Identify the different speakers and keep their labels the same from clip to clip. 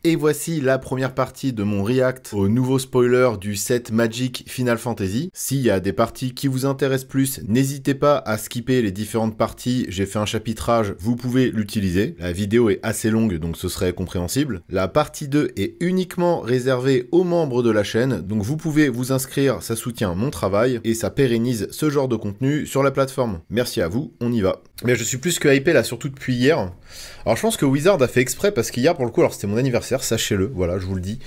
Speaker 1: Et voici la première partie de mon react au nouveau spoiler du set Magic Final Fantasy. S'il y a des parties qui vous intéressent plus, n'hésitez pas à skipper les différentes parties. J'ai fait un chapitrage, vous pouvez l'utiliser. La vidéo est assez longue, donc ce serait compréhensible. La partie 2 est uniquement réservée aux membres de la chaîne, donc vous pouvez vous inscrire, ça soutient mon travail et ça pérennise ce genre de contenu sur la plateforme. Merci à vous, on y va. Mais je suis plus que hypé là, surtout depuis hier. Alors je pense que Wizard a fait exprès parce qu'hier pour le coup, alors c'était mon anniversaire, sachez-le, voilà, je vous le dis.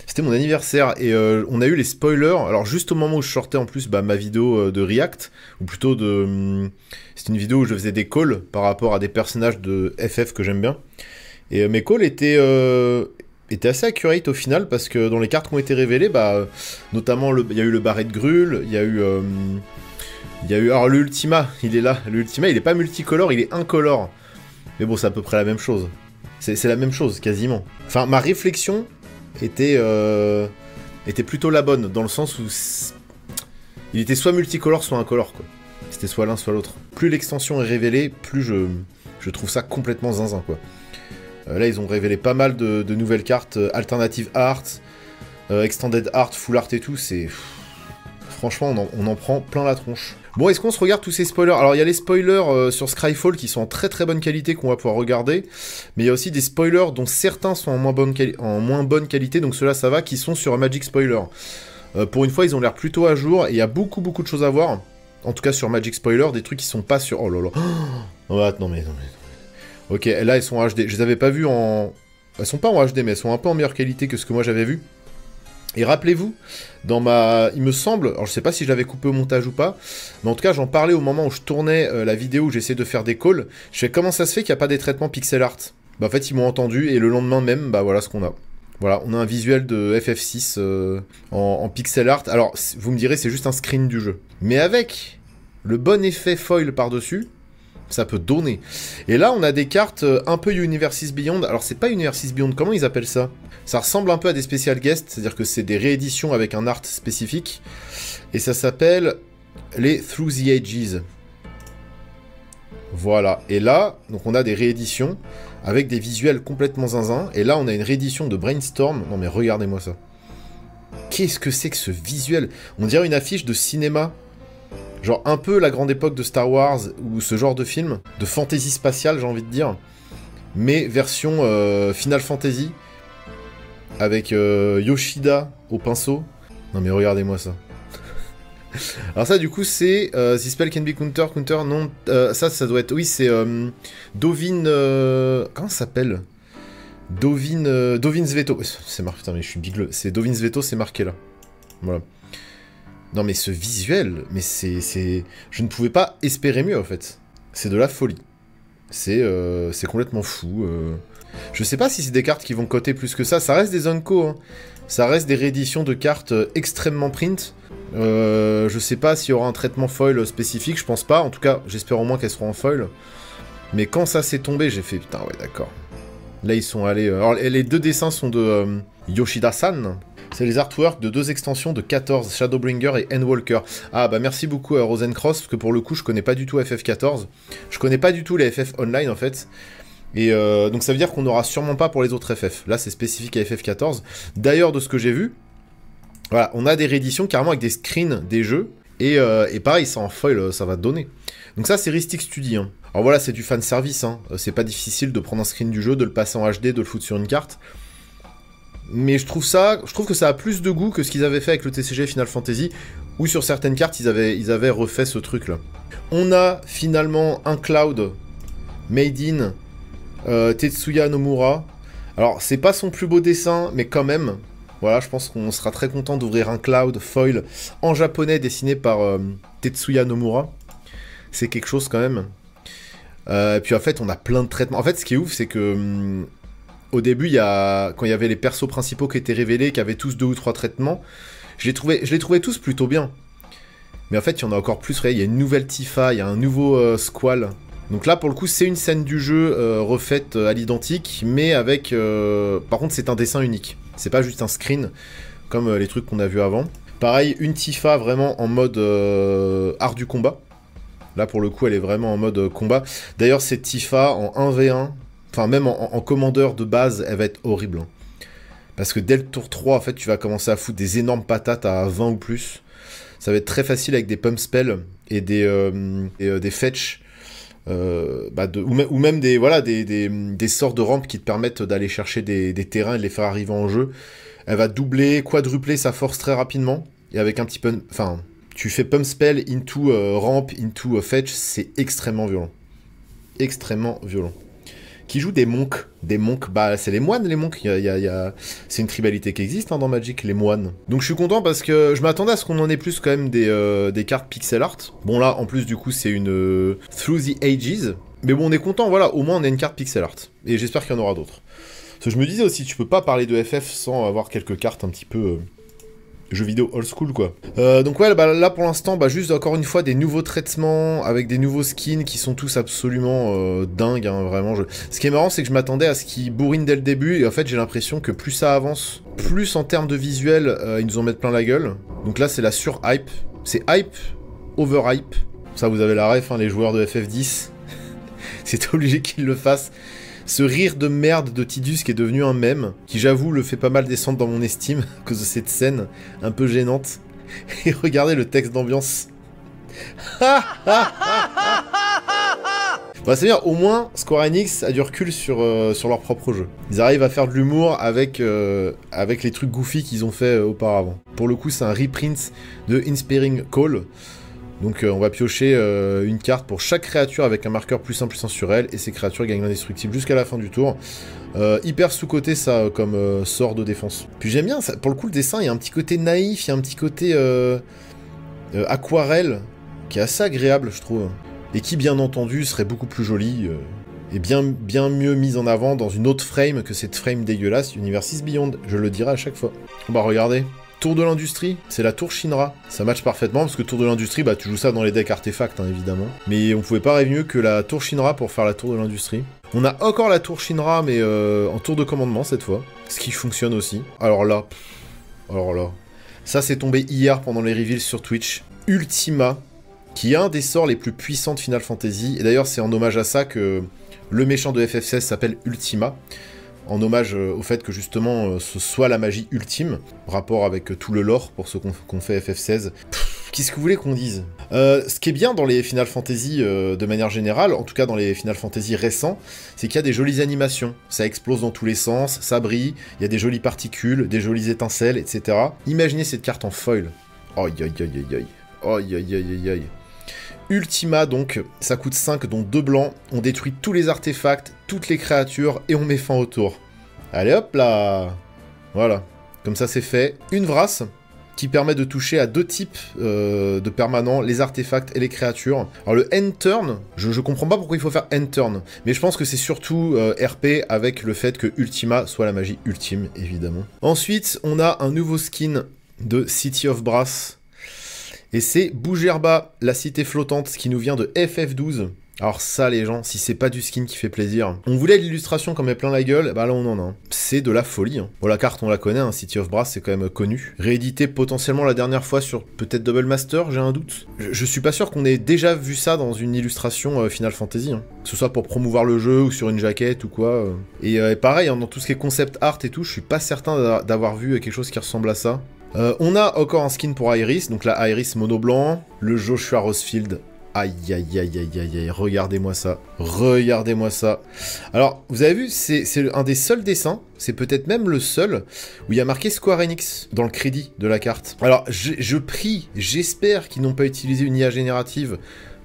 Speaker 1: C'était mon anniversaire et on a eu les spoilers, alors juste au moment où je sortais en plus ma vidéo de react, ou plutôt de... c'était une vidéo où je faisais des calls par rapport à des personnages de FF que j'aime bien. Et mes calls étaient assez accurate au final parce que dans les cartes qui ont été révélées, notamment il y a eu le barret de Grul, il y a eu... alors le Ultima, il est là. Le Ultima, il est pas multicolore, il est incolore. Mais bon, c'est à peu près la même chose. C'est la même chose, quasiment. Enfin, ma réflexion était plutôt la bonne, dans le sens où... il était soit multicolore, soit incolore, quoi. C'était soit l'un, soit l'autre. Plus l'extension est révélée, plus je trouve ça complètement zinzin, quoi. Là, ils ont révélé pas mal de nouvelles cartes, Alternative Art, Extended Art, Full Art et tout, c'est... Franchement, on en prend plein la tronche. Bon, est-ce qu'on se regarde tous ces spoilers? Alors, il y a les spoilers sur Scryfall qui sont en très très bonne qualité qu'on va pouvoir regarder. Mais il y a aussi des spoilers dont certains sont en moins bonne qualité, donc ceux-là ça va, qui sont sur Magic Spoiler. Pour une fois, ils ont l'air plutôt à jour et il y a beaucoup de choses à voir. En tout cas, sur Magic Spoiler, des trucs qui sont pas sur... Oh là là. Oh, non mais... Ok, là, elles sont en HD. Je les avais pas vues en... Elles sont pas en HD, mais elles sont un peu en meilleure qualité que ce que moi j'avais vu. Et rappelez-vous, dans il me semble, alors je sais pas si je l'avais coupé au montage ou pas, mais en tout cas j'en parlais au moment où je tournais la vidéo où j'essayais de faire des calls. Je fais comment ça se fait qu'il n'y a pas des traitements pixel art? En fait ils m'ont entendu et le lendemain même, voilà ce qu'on a. Voilà, on a un visuel de FF6 en pixel art. Alors vous me direz c'est juste un screen du jeu. Mais avec le bon effet foil par-dessus, ça peut donner. Et là, on a des cartes un peu Universes Beyond. Alors, c'est pas Universes Beyond, comment ils appellent ça? Ça ressemble un peu à des special guests, c'est-à-dire que c'est des rééditions avec un art spécifique. Et ça s'appelle les Through the Ages. Voilà. Et là, donc on a des rééditions avec des visuels complètement zinzin. Et là, on a une réédition de Brainstorm. Non mais regardez-moi ça. Qu'est-ce que c'est que ce visuel? On dirait une affiche de cinéma. Genre un peu la grande époque de Star Wars, ou ce genre de film, de fantasy spatiale, j'ai envie de dire, mais version Final Fantasy, avec Yoshida au pinceau. Non mais regardez-moi ça. Alors ça du coup c'est This spell can be counter, non, ça doit être, oui c'est Dovin, comment ça s'appelle? Dovin's Veto, c'est marqué, putain mais je suis bigleux, c'est Dovin's Veto, c'est marqué là, voilà. Non mais ce visuel, mais c'est... Je ne pouvais pas espérer mieux en fait. C'est de la folie. C'est complètement fou. Je sais pas si c'est des cartes qui vont coter plus que ça. Ça reste des Unco, hein. Ça reste des rééditions de cartes extrêmement print. Je sais pas s'il y aura un traitement foil spécifique, je pense pas. En tout cas, j'espère au moins qu'elles seront en foil. Mais quand ça s'est tombé, j'ai fait putain ouais d'accord. Là ils sont allés... Alors les deux dessins sont de Yoshida-san. C'est les artworks de deux extensions de 14, Shadowbringer et Endwalker. Ah bah merci beaucoup à Rosencross, parce que pour le coup je connais pas du tout FF14. Je connais pas du tout les FF Online en fait. Et donc ça veut dire qu'on n'aura sûrement pas pour les autres FF. Là c'est spécifique à FF14. D'ailleurs de ce que j'ai vu, voilà, on a des rééditions carrément avec des screens des jeux. Et pareil, ça en foil, ça va donner. Donc ça c'est Ristic Study. Hein. Alors voilà, c'est du fanservice. Hein. C'est pas difficile de prendre un screen du jeu, de le passer en HD, de le foutre sur une carte. Mais je trouve que ça a plus de goût que ce qu'ils avaient fait avec le TCG Final Fantasy, où sur certaines cartes, ils avaient refait ce truc-là. On a finalement un Cloud made in Tetsuya Nomura. Alors, c'est pas son plus beau dessin, mais quand même, voilà, je pense qu'on sera très content d'ouvrir un Cloud foil en japonais dessiné par Tetsuya Nomura. C'est quelque chose quand même. Et puis en fait, on a plein de traitements. En fait, ce qui est ouf, c'est que... Au début, quand il y avait les persos principaux qui étaient révélés, qui avaient tous 2 ou 3 traitements, je les trouvais tous plutôt bien. Mais en fait, il y en a encore plus. Il y a une nouvelle Tifa, il y a un nouveau Squall. Donc là, pour le coup, c'est une scène du jeu refaite à l'identique, mais avec... Par contre, c'est un dessin unique. C'est pas juste un screen, comme les trucs qu'on a vus avant. Pareil, une Tifa vraiment en mode art du combat. Là, pour le coup, elle est vraiment en mode combat. D'ailleurs, cette Tifa en 1v1... Enfin, même en commandeur de base, elle va être horrible. Hein. Parce que dès le tour 3, en fait, tu vas commencer à foutre des énormes patates à 20 ou plus. Ça va être très facile avec des pump spells et des fetch. Ou même des, voilà, des sorts de rampe qui te permettent d'aller chercher des terrains et de les faire arriver en jeu. Elle va doubler, quadrupler sa force très rapidement. Et avec un petit peu... Enfin, tu fais pump spell into ramp, into fetch, c'est extrêmement violent. Extrêmement violent. Qui joue des monks. Des monks, bah c'est les moines les monks. C'est une tribalité qui existe hein, dans Magic, les moines. Donc je suis content parce que je m'attendais à ce qu'on en ait plus quand même des cartes pixel art. Bon là, en plus du coup, c'est une Through the Ages. Mais bon, on est content, voilà, au moins on a une carte pixel art. Et j'espère qu'il y en aura d'autres. Parce que je me disais aussi, tu peux pas parler de FF sans avoir quelques cartes un petit peu... jeux vidéo old school quoi. Donc ouais, bah, là pour l'instant, bah, juste encore une fois des nouveaux traitements avec des nouveaux skins qui sont tous absolument dingues, hein, vraiment. Ce qui est marrant, c'est que je m'attendais à ce qu'ils bourrinent dès le début, et en fait j'ai l'impression que plus ça avance, plus en termes de visuel, ils nous en mettent plein la gueule. Donc là c'est la sur-hype, c'est hype, over-hype. Ça vous avez la ref, hein, les joueurs de FF10, c'est obligé qu'ils le fassent. Ce rire de merde de Tidus qui est devenu un mème, qui j'avoue le fait pas mal descendre dans mon estime à cause de cette scène un peu gênante. Et regardez le texte d'ambiance. Bah c'est bien, au moins Square Enix a du recul sur leur propre jeu. Ils arrivent à faire de l'humour avec les trucs goofy qu'ils ont fait auparavant. Pour le coup c'est un reprint de Inspiring Call. Donc on va piocher une carte pour chaque créature avec un marqueur +1 sur elle, et ces créatures gagnent l'indestructible jusqu'à la fin du tour. Hyper sous-côté ça comme sort de défense. Puis j'aime bien, ça, pour le coup le dessin, il y a un petit côté naïf, il y a un petit côté aquarelle, qui est assez agréable je trouve. Et qui bien entendu serait beaucoup plus joli, et bien mieux mise en avant dans une autre frame que cette frame dégueulasse Universes Beyond, je le dirai à chaque fois. Bah regardez. Tour de l'industrie, c'est la tour Shinra. Ça match parfaitement, parce que tour de l'industrie, bah tu joues ça dans les decks artefacts, hein, évidemment. Mais on pouvait pas rêver mieux que la tour Shinra pour faire la tour de l'industrie. On a encore la tour Shinra, mais en tour de commandement cette fois. Ce qui fonctionne aussi. Alors là, ça c'est tombé hier pendant les reveals sur Twitch. Ultima, qui est un des sorts les plus puissants de Final Fantasy. Et d'ailleurs c'est en hommage à ça que le méchant de FF16 s'appelle Ultima. En hommage au fait que justement ce soit la magie ultime, rapport avec tout le lore pour ce qu'on fait FF16. Qu'est-ce que vous voulez qu'on dise? Ce qui est bien dans les Final Fantasy de manière générale, en tout cas dans les Final Fantasy récents, c'est qu'il y a des jolies animations. Ça explose dans tous les sens, ça brille, il y a des jolies particules, des jolies étincelles, etc. Imaginez cette carte en foil. Aïe aïe aïe aïe aïe. Aïe aïe aïe aïe aïe. Ultima donc, ça coûte 5 dont 2 blancs, on détruit tous les artefacts, toutes les créatures et on met fin au tour. Allez hop là. Voilà, comme ça c'est fait. Une Vrasse qui permet de toucher à 2 types de permanents, les artefacts et les créatures. Alors le end turn, je comprends pas pourquoi il faut faire end turn, mais je pense que c'est surtout RP avec le fait que Ultima soit la magie ultime, évidemment. Ensuite, on a un nouveau skin de City of Brass. Et c'est Bougerba, la cité flottante, qui nous vient de FF12. Alors ça, les gens, si c'est pas du skin qui fait plaisir. On voulait l'illustration qu'on met plein la gueule, bah là on en a un. C'est de la folie. Hein. Bon, la carte, on la connaît, hein, City of Brass, c'est quand même connu. Réédité potentiellement la dernière fois sur peut-être Double Master, j'ai un doute. Je suis pas sûr qu'on ait déjà vu ça dans une illustration Final Fantasy. Hein. Que ce soit pour promouvoir le jeu ou sur une jaquette ou quoi. Et pareil, hein, dans tout ce qui est concept art et tout, je suis pas certain d'avoir vu quelque chose qui ressemble à ça. On a encore un skin pour Iris, donc la Iris mono blanc, le Joshua Rosefield. Aïe aïe aïe aïe aïe aïe, regardez-moi ça, regardez-moi ça. Alors, vous avez vu, c'est un des seuls dessins, c'est peut-être même le seul, où il y a marqué Square Enix dans le crédit de la carte. Alors, je prie, j'espère qu'ils n'ont pas utilisé une IA générative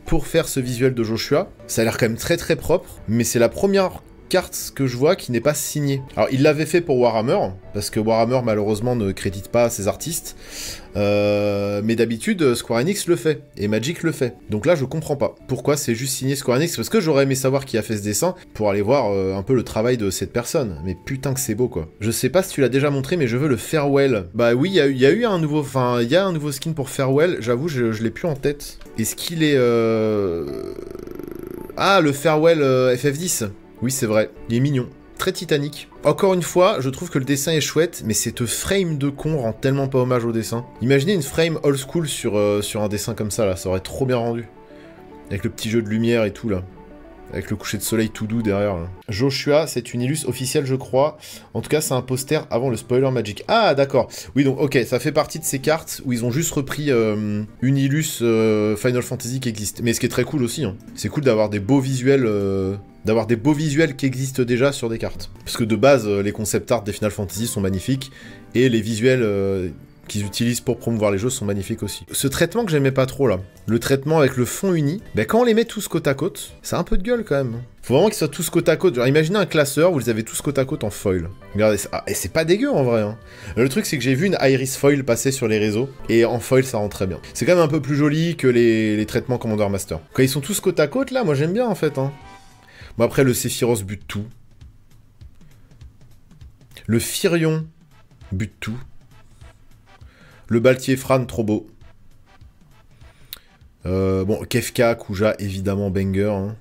Speaker 1: pour faire ce visuel de Joshua. Ça a l'air quand même très très propre, mais c'est la première carte que je vois qui n'est pas signée. Alors il l'avait fait pour Warhammer, parce que Warhammer malheureusement ne crédite pas ses artistes, mais d'habitude Square Enix le fait, et Magic le fait. Donc là je comprends pas pourquoi c'est juste signé Square Enix, parce que j'aurais aimé savoir qui a fait ce dessin, pour aller voir un peu le travail de cette personne, mais putain que c'est beau quoi. Je sais pas si tu l'as déjà montré, mais je veux le Farewell. Bah oui, il y a eu un nouveau, enfin il y a un nouveau skin pour Farewell, j'avoue je l'ai plus en tête. Est-ce qu'il est... Ah, le Farewell FF10. Oui, c'est vrai, il est mignon, très Titanic. Encore une fois, je trouve que le dessin est chouette, mais cette frame de con rend tellement pas hommage au dessin. Imaginez une frame old school sur un dessin comme ça, là, ça aurait trop bien rendu. Avec le petit jeu de lumière et tout, là. Avec le coucher de soleil tout doux derrière. Là. Joshua, c'est une illus officielle, je crois. En tout cas, c'est un poster avant le spoiler Magic. Ah, d'accord. Oui, donc, ok, ça fait partie de ces cartes où ils ont juste repris une illus Final Fantasy qui existe. Mais ce qui est très cool aussi, hein. C'est cool d'avoir des beaux visuels... d'avoir des beaux visuels qui existent déjà sur des cartes. Parce que de base, les concept art des Final Fantasy sont magnifiques. Et les visuels... qu'ils utilisent pour promouvoir les jeux sont magnifiques aussi. Ce traitement que j'aimais pas trop là, le traitement avec le fond uni, ben quand on les met tous côte à côte, ça a un peu de gueule quand même. Faut vraiment qu'ils soient tous côte à côte. Genre imaginez un classeur où vous les avez tous côte à côte en foil. Regardez ça. Ah, et c'est pas dégueu en vrai. Hein. Le truc c'est que j'ai vu une Iris foil passer sur les réseaux, et en foil ça rend très bien. C'est quand même un peu plus joli que les traitements Commander Master. Quand ils sont tous côte à côte là, moi j'aime bien en fait. Hein. Bon après le Sephiroth bute tout. Le Firion bute tout. Le Baltier Fran, trop beau. Bon, Kefka, Kuja, évidemment banger. Hein.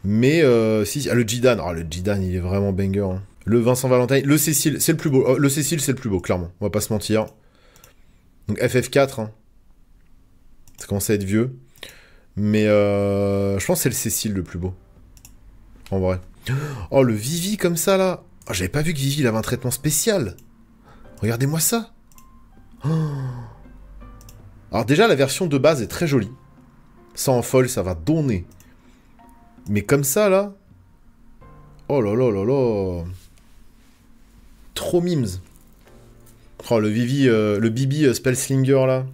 Speaker 1: Mais, si... Ah, le Jidan. Ah, le Jidan, il est vraiment banger. Hein. Le Vincent Valentine. Le Cécile, c'est le plus beau. Oh, le Cécile, c'est le plus beau, clairement. On va pas se mentir. Donc, FF4. Hein. Ça commence à être vieux. Mais, je pense que c'est le Cécile le plus beau. En vrai. Oh, le Vivi, comme ça, là. Oh, j'avais pas vu que Vivi, il avait un traitement spécial. Regardez-moi ça. Alors déjà, la version de base est très jolie. Ça en foil, ça va donner. Mais comme ça, là... Oh là là là là... Trop mimes. Oh, le Vivi, le Bibi Spellslinger, là.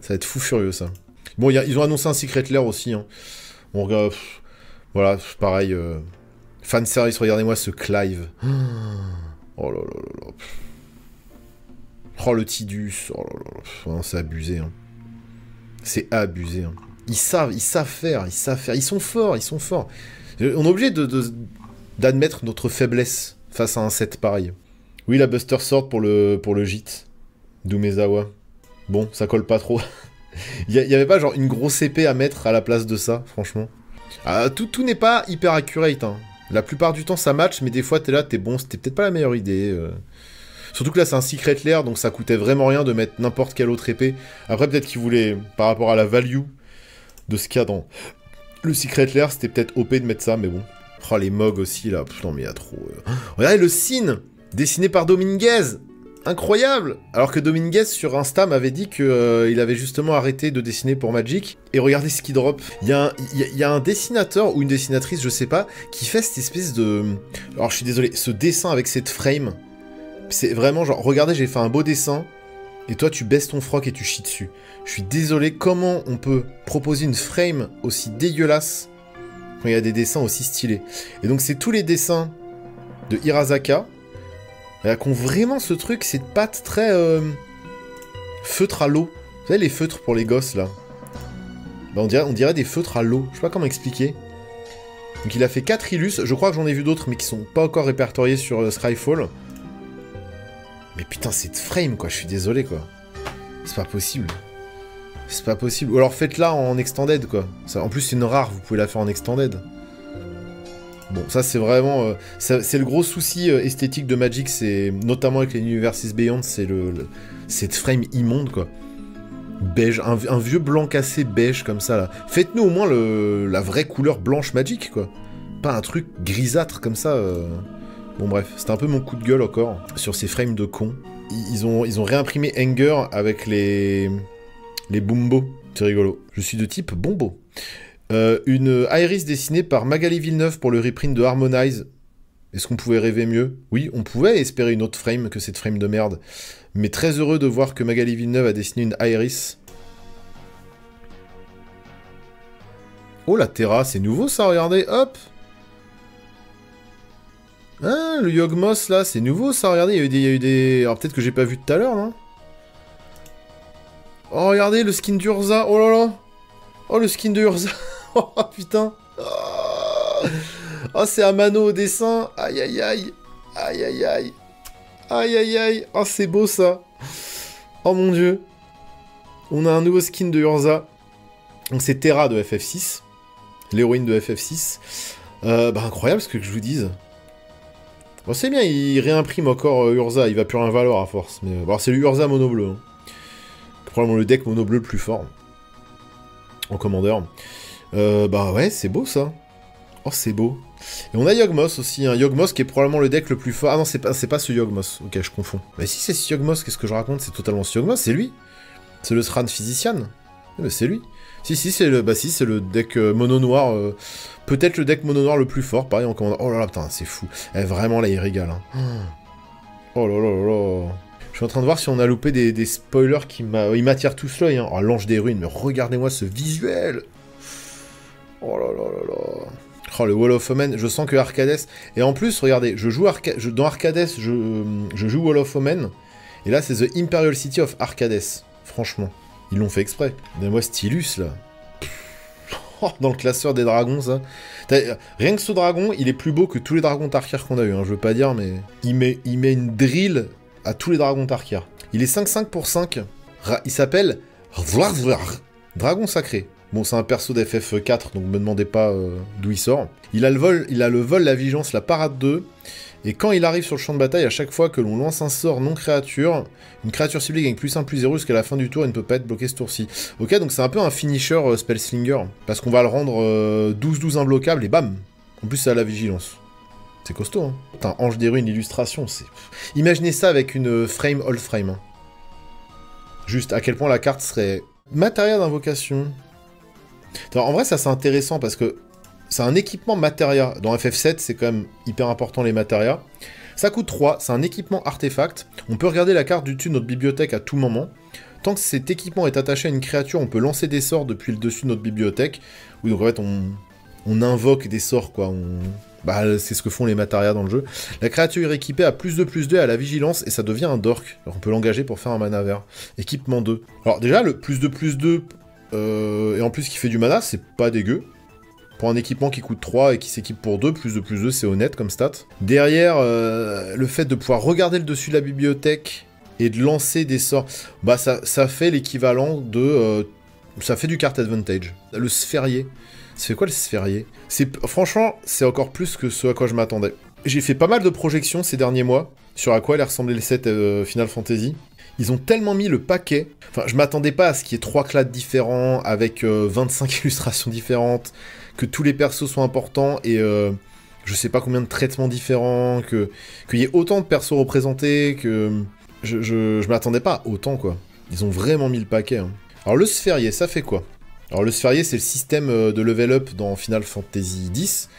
Speaker 1: Ça va être fou furieux, ça. Bon, ils ont annoncé un Secret Lair aussi. Hein. On regarde... Voilà, pareil. Fanservice, regardez-moi ce Clive. Oh là là là là... Oh, le Tidus. Oh là là là. C'est abusé. Hein. C'est abusé. Hein. Ils savent faire. Ils sont forts. On est obligé d'admettre notre faiblesse face à un set pareil. Oui, la Buster Sword pour le gîte. d'Umezawa. Bon, ça colle pas trop. Il y avait pas genre une grosse épée à mettre à la place de ça, franchement. Tout n'est pas hyper accurate. Hein. La plupart du temps, ça match, mais des fois, t'es là, t'es bon. C'était peut-être pas la meilleure idée. Surtout que là, c'est un Secret Lair, donc ça coûtait vraiment rien de mettre n'importe quelle autre épée. Après, peut-être qu'ils voulaient, par rapport à la value de ce qu'il y a dans le Secret Lair, c'était peut-être OP de mettre ça, mais bon. Oh, les Mogs aussi, là. Pff, non, mais il y a trop... Regardez le Sin, dessiné par Dominguez. Incroyable. Alors que Dominguez, sur Insta, m'avait dit qu'il avait justement arrêté de dessiner pour Magic. Et regardez ce qu'il drop. Il y a un dessinateur ou une dessinatrice, je sais pas, qui fait cette espèce de... Alors, je suis désolé, ce dessin avec cette frame... C'est vraiment genre, regardez, j'ai fait un beau dessin, et toi, tu baisses ton froc et tu chies dessus. Je suis désolé, comment on peut proposer une frame aussi dégueulasse quand il y a des dessins aussi stylés? Et donc, c'est tous les dessins de Hirasaka qui ont vraiment ce truc, cette patte très feutre à l'eau. Vous savez, les feutres pour les gosses, là. Bah, on dirait des feutres à l'eau. Je sais pas comment expliquer. Donc, il a fait 4 illus. Je crois que j'en ai vu d'autres, mais qui sont pas encore répertoriés sur Skyfall. Mais putain, cette frame, quoi, je suis désolé, quoi. C'est pas possible. C'est pas possible. Ou alors faites-la en extended, quoi. Ça, en plus, c'est une rare, vous pouvez la faire en extended. Bon, ça, c'est vraiment... c'est le gros souci esthétique de Magic, c'est... Notamment avec les Universes Beyond, c'est cette frame immonde, quoi. Beige, un vieux blanc cassé beige, comme ça, là. Faites-nous au moins la vraie couleur blanche Magic, quoi. Pas un truc grisâtre, comme ça... Bon bref, c'était un peu mon coup de gueule encore sur ces frames de cons. Ils ont réimprimé Anger avec les Bumbo. C'est rigolo. Je suis de type Bombo. Une Iris dessinée par Magali Villeneuve pour le reprint de Harmonize. Est-ce qu'on pouvait rêver mieux? Oui, on pouvait espérer une autre frame que cette frame de merde. Mais très heureux de voir que Magali Villeneuve a dessiné une Iris. Oh la Terra, c'est nouveau ça, regardez, hop! Ah, le Yogmoth, là, c'est nouveau, ça, regardez, il y a eu des... Alors, peut-être que j'ai pas vu tout à l'heure, non? Oh, regardez, le skin d'Urza, oh là là! Oh, le skin de Urza! Oh, putain! Oh, c'est Amano au dessin! Aïe, aïe, aïe! Aïe, aïe, aïe! Aïe, aïe, aïe! Oh, c'est beau, ça! Oh, mon Dieu! On a un nouveau skin de Urza. Donc, c'est Terra de FF6. L'héroïne de FF6. Bah, incroyable, ce que je vous dise. Bon, c'est bien, il réimprime encore Urza, il va plus rien valoir à force. Mais bon, c'est le Urza mono bleu. Hein. Probablement le deck mono bleu le plus fort. En commandeur. Bah ouais, c'est beau ça. Oh, c'est beau. Et on a Yawgmoth aussi, hein. Yawgmoth qui est probablement le deck le plus fort. Ah non, c'est pas ce Yawgmoth. Ok, je confonds. Mais si c'est ce Yawgmoth, qu'est-ce que je raconte? C'est totalement ce Yawgmoth, c'est lui. C'est le Thran Physician. Eh ben, c'est lui. Si, c'est le deck mono noir. Peut-être le deck mono noir le plus fort. Pareil, on commande. Oh là là, putain, c'est fou. Eh, vraiment, là, il régale. Hein. Oh là là là là. Je suis en train de voir si on a loupé des spoilers qui m'attirent tous l'œil. Hein. Oh, l'Ange des Ruines, mais regardez-moi ce visuel. Oh là là là là. Oh, le Wall of Omen, je sens que Arcades... Et en plus, regardez, dans Arcades, je joue Wall of Omen. Et là, c'est The Imperial City of Arcades. Franchement, ils l'ont fait exprès. Donnez-moi Stylus, là. Oh, dans le classeur des dragons, ça. Rien que ce dragon, il est plus beau que tous les dragons Tarkir qu'on a eu. Hein. Je veux pas dire, mais... Il met une drill à tous les dragons Tarkir. Il est 5-5 pour 5. Il s'appelle... Dragon sacré. Bon, c'est un perso d'FF4, donc me demandez pas d'où il sort. Il a le vol, la vigilance, la parade 2. Et quand il arrive sur le champ de bataille, à chaque fois que l'on lance un sort non-créature, une créature ciblée gagne plus 1/+0 jusqu'à la fin du tour et ne peut pas être bloquée ce tour-ci. Ok, donc c'est un peu un finisher Spellslinger. Parce qu'on va le rendre 12-12 imbloquable et bam. En plus, c'est à la vigilance. C'est costaud, hein. Putain, Ange des Ruines, l'illustration, c'est... Imaginez ça avec une frame all frame. Hein. Juste à quel point la carte serait... Matériel d'invocation... Alors, en vrai, ça c'est intéressant parce que c'est un équipement matéria. Dans FF7, c'est quand même hyper important les matérias. Ça coûte 3, c'est un équipement artefact. On peut regarder la carte du dessus de notre bibliothèque à tout moment. Tant que cet équipement est attaché à une créature, on peut lancer des sorts depuis le dessus de notre bibliothèque. Oui, donc en fait, on invoque des sorts, quoi. Bah, c'est ce que font les matérias dans le jeu. La créature est équipée à +2/+2 à la vigilance et ça devient un dork. Alors, on peut l'engager pour faire un mana vert. Équipement 2. Alors déjà, le +2/+2... et en plus qui fait du mana, c'est pas dégueu. Pour un équipement qui coûte 3 et qui s'équipe pour 2, +2/+2, c'est honnête comme stat. Derrière, le fait de pouvoir regarder le dessus de la bibliothèque et de lancer des sorts, bah ça fait l'équivalent de... ça fait du card advantage. Le sphérié. Ça fait quoi le sphérié? Franchement, c'est encore plus que ce à quoi je m'attendais. J'ai fait pas mal de projections ces derniers mois sur à quoi allait ressembler le set Final Fantasy. Ils ont tellement mis le paquet... Enfin, je m'attendais pas à ce qu'il y ait 3 clads différents, avec 25 illustrations différentes, que tous les persos soient importants, et je sais pas combien de traitements différents, qu'il y ait autant de persos représentés, que... Je m'attendais pas à autant, quoi. Ils ont vraiment mis le paquet. Hein. Alors, le sphérié, ça fait quoi? Alors, le sphérié, c'est le système de level up dans Final Fantasy X.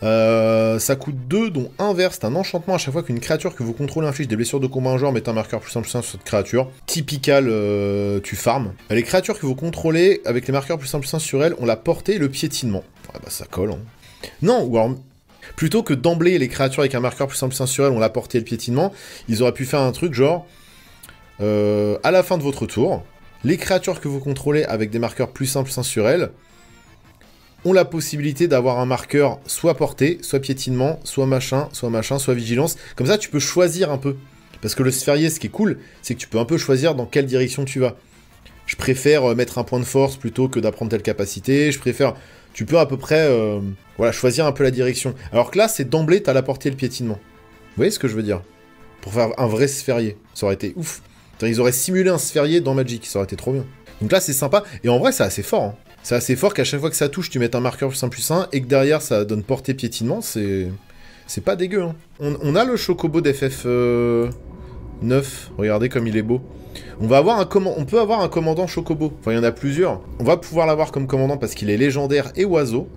Speaker 1: Ça coûte 2, dont 1 vert, c'est un enchantement à chaque fois qu'une créature que vous contrôlez inflige des blessures de combat à un joueur, mettez un marqueur +1/+1 sur cette créature. Typical, tu farmes. Les créatures que vous contrôlez, avec les marqueurs +1/+1 sur elles, ont la portée et le piétinement. Ah bah ça colle, hein. Non, ou alors, plutôt que d'emblée les créatures avec un marqueur +1/+1 sur elles ont la portée et le piétinement, ils auraient pu faire un truc genre, à la fin de votre tour, les créatures que vous contrôlez avec des marqueurs +1/+1 sur elles, ont la possibilité d'avoir un marqueur soit portée, soit piétinement, soit machin, soit vigilance. Comme ça, tu peux choisir un peu. Parce que le sphérié, ce qui est cool, c'est que tu peux un peu choisir dans quelle direction tu vas. Je préfère mettre un point de force plutôt que d'apprendre telle capacité. Tu peux à peu près voilà, choisir un peu la direction. Alors que là, c'est d'emblée, t'as la portée et le piétinement. Vous voyez ce que je veux dire? Pour faire un vrai sphérié. Ça aurait été ouf. Ils auraient simulé un sphérié dans Magic. Ça aurait été trop bien. Donc là, c'est sympa. Et en vrai, c'est assez fort, hein. C'est assez fort qu'à chaque fois que ça touche, tu mettes un marqueur +1/+1 et que derrière ça donne portée piétinement, c'est pas dégueu. Hein. On a le Chocobo d'FF9, regardez comme il est beau. On peut avoir un commandant Chocobo, enfin il y en a plusieurs. On va pouvoir l'avoir comme commandant parce qu'il est légendaire et oiseau.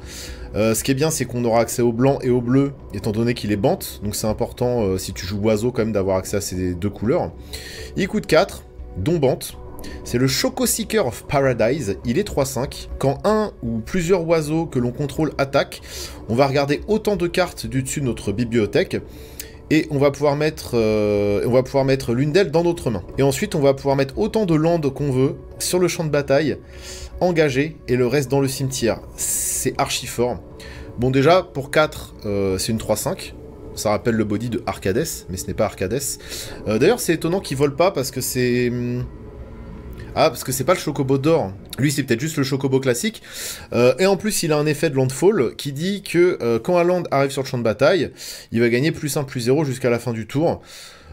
Speaker 1: Ce qui est bien, c'est qu'on aura accès au blanc et au bleu, étant donné qu'il est bante. Donc c'est important, si tu joues oiseau, quand même d'avoir accès à ces deux couleurs. Il coûte 4, dont bante. C'est le Choco Seeker of Paradise, il est 3/5. Quand un ou plusieurs oiseaux que l'on contrôle attaquent, on va regarder autant de cartes du dessus de notre bibliothèque, et on va pouvoir mettre l'une d'elles dans notre main. Et ensuite, on va pouvoir mettre autant de landes qu'on veut sur le champ de bataille, engagé, et le reste dans le cimetière. C'est archi fort. Bon déjà, pour 4, c'est une 3/5. Ça rappelle le body de Arcades, mais ce n'est pas Arcades. D'ailleurs, c'est étonnant qu'il vole pas, parce que c'est... Ah, parce que c'est pas le chocobo d'or. Lui, c'est peut-être juste le chocobo classique. Et en plus, il a un effet de landfall qui dit que quand un land arrive sur le champ de bataille, il va gagner +1, +0 jusqu'à la fin du tour.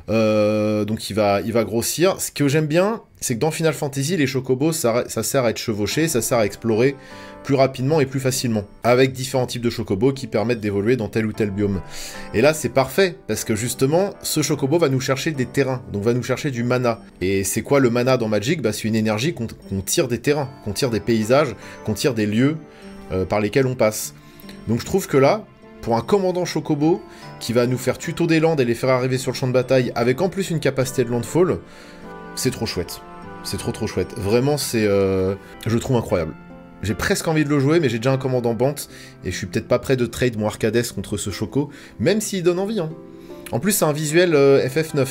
Speaker 1: Donc il va grossir. Ce que j'aime bien, c'est que dans Final Fantasy, les chocobos, ça sert à être chevauché, ça sert à explorer plus rapidement et plus facilement, avec différents types de chocobos qui permettent d'évoluer dans tel ou tel biome. Et là, c'est parfait, parce que justement, ce chocobo va nous chercher des terrains, donc va nous chercher du mana. Et c'est quoi le mana dans Magic? Bah, c'est une énergie qu'on tire des terrains, qu'on tire des paysages, qu'on tire des lieux par lesquels on passe. Donc je trouve que là, pour un commandant chocobo qui va nous faire tuto des landes et les faire arriver sur le champ de bataille, avec en plus une capacité de landfall, c'est trop chouette. C'est trop chouette. Vraiment, c'est... je le trouve incroyable. J'ai presque envie de le jouer, mais j'ai déjà un commandant Bant, et je suis peut-être pas prêt de trade mon Arcades contre ce Choco, même s'il donne envie. Hein. En plus, c'est un visuel FF9,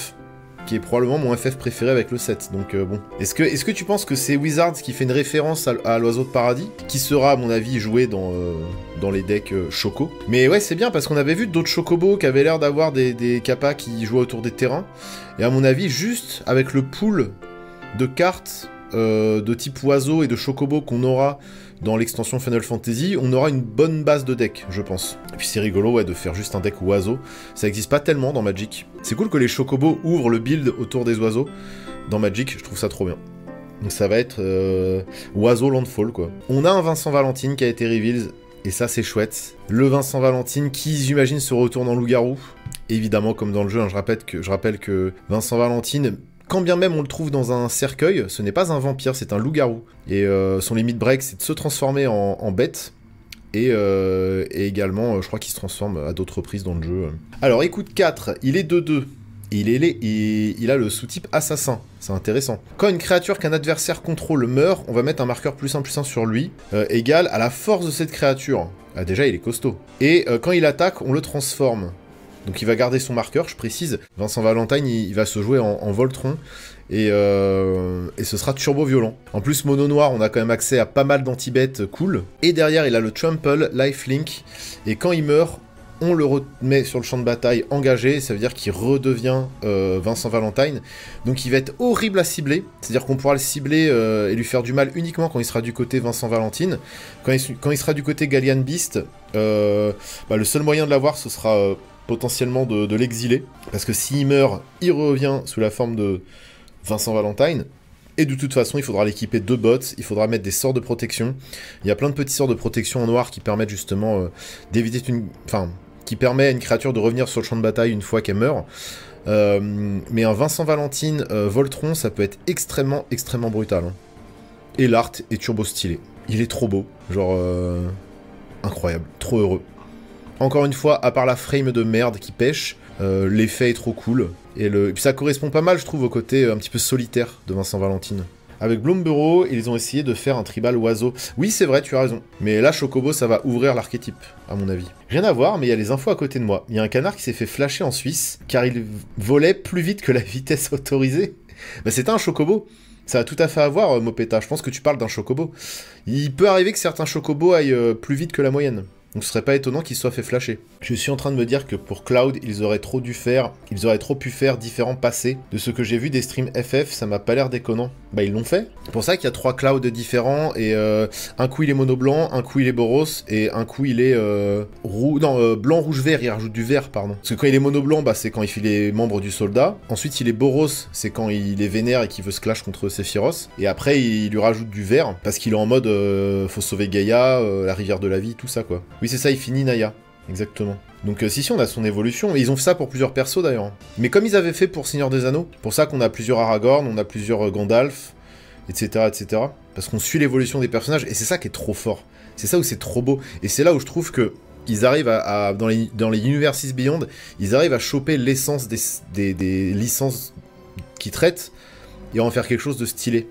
Speaker 1: qui est probablement mon FF préféré avec le 7, donc bon. Est-ce que tu penses que c'est Wizards qui fait une référence à l'Oiseau de Paradis, qui sera, à mon avis, joué dans les decks Choco? Mais ouais, c'est bien, parce qu'on avait vu d'autres Chocobos qui avaient l'air d'avoir des capas qui jouaient autour des terrains, et à mon avis, juste avec le pool de cartes de type oiseau et de chocobo qu'on aura dans l'extension Final Fantasy, on aura une bonne base de deck, je pense. Et puis c'est rigolo, ouais, de faire juste un deck oiseau. Ça n'existe pas tellement dans Magic. C'est cool que les chocobos ouvrent le build autour des oiseaux. Dans Magic, je trouve ça trop bien. Donc ça va être oiseau landfall, quoi. On a un Vincent Valentine qui a été revealed, et ça c'est chouette. Le Vincent Valentine qui, j'imagine, se retourne en loup-garou. Évidemment, comme dans le jeu, hein, je rappelle que Vincent Valentine... Quand bien même on le trouve dans un cercueil, ce n'est pas un vampire, c'est un loup-garou. Et son limit break, c'est de se transformer en bête. Et également, je crois qu'il se transforme à d'autres reprises dans le jeu. Alors, écoute 4, il est 2-2. Il a le sous-type assassin, c'est intéressant. Quand une créature qu'un adversaire contrôle meurt, on va mettre un marqueur +1/+1 sur lui, égal à la force de cette créature. Ah, déjà, il est costaud. Et quand il attaque, on le transforme. Donc il va garder son marqueur, je précise. Vincent Valentine, il va se jouer en Voltron, et ce sera turbo violent. En plus, mono noir, on a quand même accès à pas mal d'anti-bêtes cool. Et derrière, il a le Trample, Lifelink, et quand il meurt, on le remet sur le champ de bataille engagé, ça veut dire qu'il redevient Vincent Valentine. Donc il va être horrible à cibler, c'est-à-dire qu'on pourra le cibler et lui faire du mal uniquement quand il sera du côté Vincent Valentine. Quand il sera du côté Gallian Beast, le seul moyen de l'avoir, ce sera... potentiellement de l'exiler, parce que s'il meurt, il revient sous la forme de Vincent Valentine, et de toute façon, il faudra l'équiper de bots, il faudra mettre des sorts de protection. Il y a plein de petits sorts de protection en noir qui permettent justement d'éviter qui permet à une créature de revenir sur le champ de bataille une fois qu'elle meurt. Mais un Vincent Valentine Voltron, ça peut être extrêmement brutal. Hein. Et l'art est turbo stylé. Il est trop beau, genre incroyable, trop heureux. Encore une fois, à part la frame de merde qui pêche, l'effet est trop cool. Et puis ça correspond pas mal, je trouve, au côté un petit peu solitaire de Vincent Valentine. Avec Bloomborough, ils ont essayé de faire un tribal oiseau. Oui, c'est vrai, tu as raison. Mais là, Chocobo, ça va ouvrir l'archétype, à mon avis. Rien à voir, mais il y a les infos à côté de moi. Il y a un canard qui s'est fait flasher en Suisse, car il volait plus vite que la vitesse autorisée. Bah, c'était un Chocobo. Ça a tout à fait à voir, Mopeta. Je pense que tu parles d'un Chocobo. Il peut arriver que certains Chocobos aillent plus vite que la moyenne. Donc ce serait pas étonnant qu'il soit fait flasher. Je suis en train de me dire que pour Cloud, ils auraient trop pu faire différents passés. De ce que j'ai vu des streams FF, ça m'a pas l'air déconnant. Bah ils l'ont fait. C'est pour ça qu'il y a 3 Clouds différents, et un coup il est mono blanc, un coup il est Boros, et un coup il est blanc, rouge, vert, il rajoute du vert, pardon. Parce que quand il est mono blanc, bah c'est quand il est membre du soldat. Ensuite il est Boros, c'est quand il est vénère et qu'il veut se clash contre Sephiroth. Et après il lui rajoute du vert, parce qu'il est en mode faut sauver Gaïa, la rivière de la vie, tout ça quoi. Oui, c'est ça, il finit Naya. Exactement. Donc si, on a son évolution. Et ils ont fait ça pour plusieurs persos, d'ailleurs. Mais comme ils avaient fait pour Seigneur des Anneaux, pour ça qu'on a plusieurs Aragorn, on a plusieurs Gandalf, etc., etc. Parce qu'on suit l'évolution des personnages, et c'est ça qui est trop fort. C'est ça où c'est trop beau. Et c'est là où je trouve que ils arrivent dans les Universes Beyond, ils arrivent à choper l'essence des licences qu'ils traitent, et en faire quelque chose de stylé.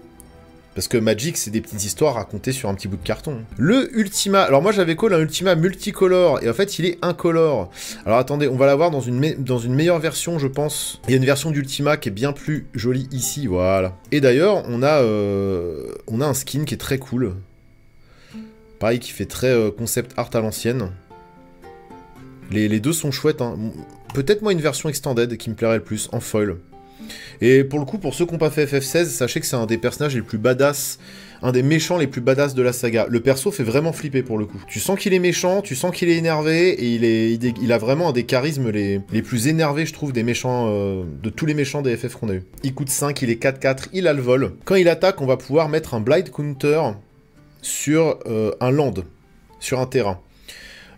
Speaker 1: Parce que Magic, c'est des petites histoires racontées sur un petit bout de carton. Le Ultima... Alors moi, j'avais call un Ultima multicolore, et en fait, il est incolore. Alors attendez, on va l'avoir dans une meilleure version, je pense. Il y a une version d'Ultima qui est bien plus jolie ici, voilà. Et d'ailleurs, on a un skin qui est très cool. Pareil, qui fait très concept art à l'ancienne. Les deux sont chouettes, hein. Peut-être moi une version extended qui me plairait le plus, en foil. Et pour le coup, pour ceux qui n'ont pas fait FF16, sachez que c'est un des personnages les plus badass, un des méchants les plus badass de la saga. Le perso fait vraiment flipper pour le coup. Tu sens qu'il est méchant, tu sens qu'il est énervé, et il a vraiment un des charismes les plus énervés, je trouve, des méchants, de tous les méchants des FF qu'on a eu. Il coûte 5, il est 4-4, il a le vol. Quand il attaque, on va pouvoir mettre un Blight Counter sur un land, sur un terrain.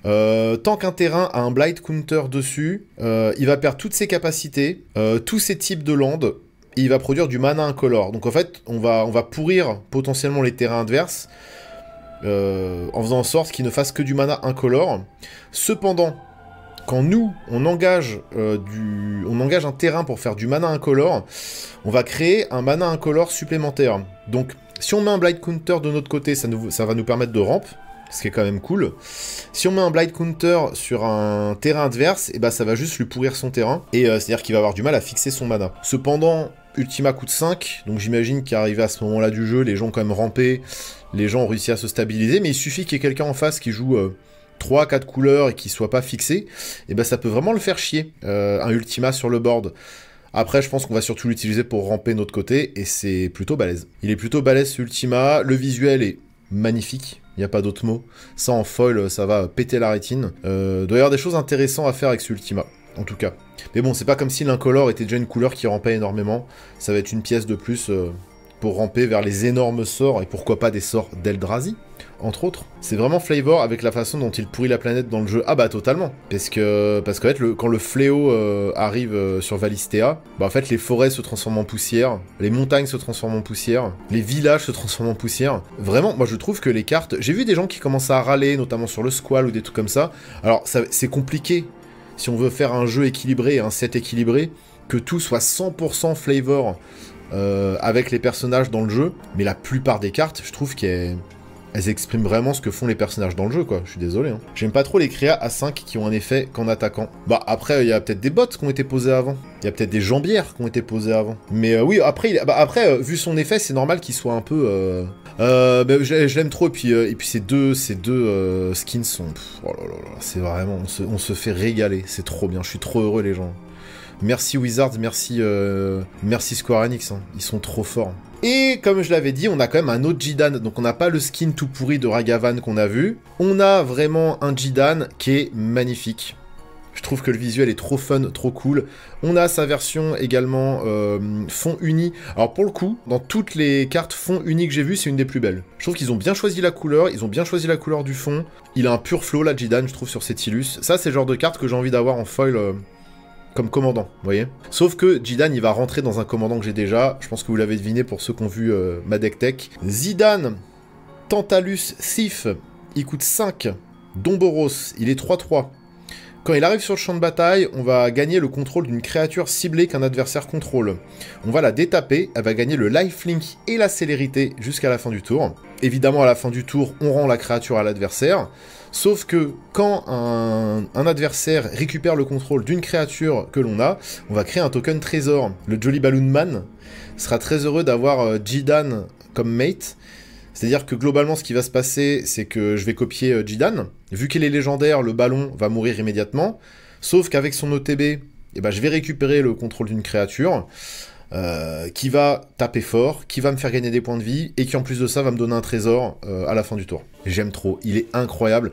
Speaker 1: Tant qu'un terrain a un Blight Counter dessus, il va perdre toutes ses capacités, tous ses types de land, et il va produire du mana incolore. Donc en fait, on va pourrir potentiellement les terrains adverses, en faisant en sorte qu'ils ne fassent que du mana incolore. Cependant, quand nous, on engage un terrain pour faire du mana incolore, on va créer un mana incolore supplémentaire. Donc, si on met un Blight Counter de notre côté, ça va nous permettre de ramp, ce qui est quand même cool. Si on met un Blight Counter sur un terrain adverse, et bah ça va juste lui pourrir son terrain, et c'est-à-dire qu'il va avoir du mal à fixer son mana. Cependant, Ultima coûte 5, donc j'imagine qu'arrivé à ce moment-là du jeu, les gens ont quand même rampé, les gens ont réussi à se stabiliser, mais il suffit qu'il y ait quelqu'un en face qui joue 3-4 couleurs et qui soit pas fixé, et bah ça peut vraiment le faire chier, un Ultima sur le board. Après, je pense qu'on va surtout l'utiliser pour ramper de notre côté, et c'est plutôt balèze. Il est plutôt balèze ce Ultima, le visuel est magnifique, il n'y a pas d'autre mot. Ça en foil, ça va péter la rétine. Doit y avoir des choses intéressantes à faire avec ce Ultima, en tout cas. Mais bon, c'est pas comme si l'incolore était déjà une couleur qui rampait énormément. Ça va être une pièce de plus pour ramper vers les énormes sorts, et pourquoi pas des sorts d'Eldrazi, entre autres. C'est vraiment Flavor avec la façon dont il pourrit la planète dans le jeu. Ah bah totalement. Parce qu'en fait, quand le fléau arrive sur Valistea, bah en fait les forêts se transforment en poussière, les montagnes se transforment en poussière, les villages se transforment en poussière. Vraiment, moi je trouve que les cartes... J'ai vu des gens qui commencent à râler, notamment sur le Squall ou des trucs comme ça. Alors c'est compliqué, si on veut faire un jeu équilibré, un set équilibré, que tout soit 100% Flavor avec les personnages dans le jeu, mais la plupart des cartes, je trouve qu'elles expriment vraiment ce que font les personnages dans le jeu, quoi. Je suis désolé, hein. J'aime pas trop les créas à 5 qui ont un effet qu'en attaquant. Bah, après, il y a peut-être des bots qui ont été posés avant. Il y a peut-être des jambières qui ont été posées avant. Mais oui, après, vu son effet, c'est normal qu'il soit un peu... je l'aime trop, et puis ces deux skins sont... oh là là là, c'est vraiment... On se fait régaler, c'est trop bien. Je suis trop heureux, les gens. Merci Wizards, merci Square Enix, hein. Ils sont trop forts. Et comme je l'avais dit, on a quand même un autre Jidan, donc on n'a pas le skin tout pourri de Ragavan qu'on a vu. On a vraiment un Jidan qui est magnifique. Je trouve que le visuel est trop fun, trop cool. On a sa version également fond uni. Alors pour le coup, dans toutes les cartes fond uni que j'ai vues, c'est une des plus belles. Je trouve qu'ils ont bien choisi la couleur, ils ont bien choisi la couleur du fond. Il a un pur flow, là, Jidan, je trouve, sur cet Illus. Ça, c'est le genre de carte que j'ai envie d'avoir en foil... comme commandant, vous voyez. Sauf que Jidan, il va rentrer dans un commandant que j'ai déjà. Je pense que vous l'avez deviné pour ceux qui ont vu ma deck tech. Zidane, Tantalus, Thief, il coûte 5. Domboros, il est 3-3. Quand il arrive sur le champ de bataille, on va gagner le contrôle d'une créature ciblée qu'un adversaire contrôle. On va la détaper, elle va gagner le lifelink et la célérité jusqu'à la fin du tour. Évidemment, à la fin du tour, on rend la créature à l'adversaire. Sauf que quand un adversaire récupère le contrôle d'une créature que l'on a, on va créer un token trésor. Le Jolly Balloon Man sera très heureux d'avoir Jidan comme mate. C'est-à-dire que globalement, ce qui va se passer, c'est que je vais copier Jidan. Vu qu'il est légendaire, le ballon va mourir immédiatement. Sauf qu'avec son OTB, eh ben, je vais récupérer le contrôle d'une créature qui va taper fort, qui va me faire gagner des points de vie, et qui en plus de ça va me donner un trésor à la fin du tour. J'aime trop, il est incroyable.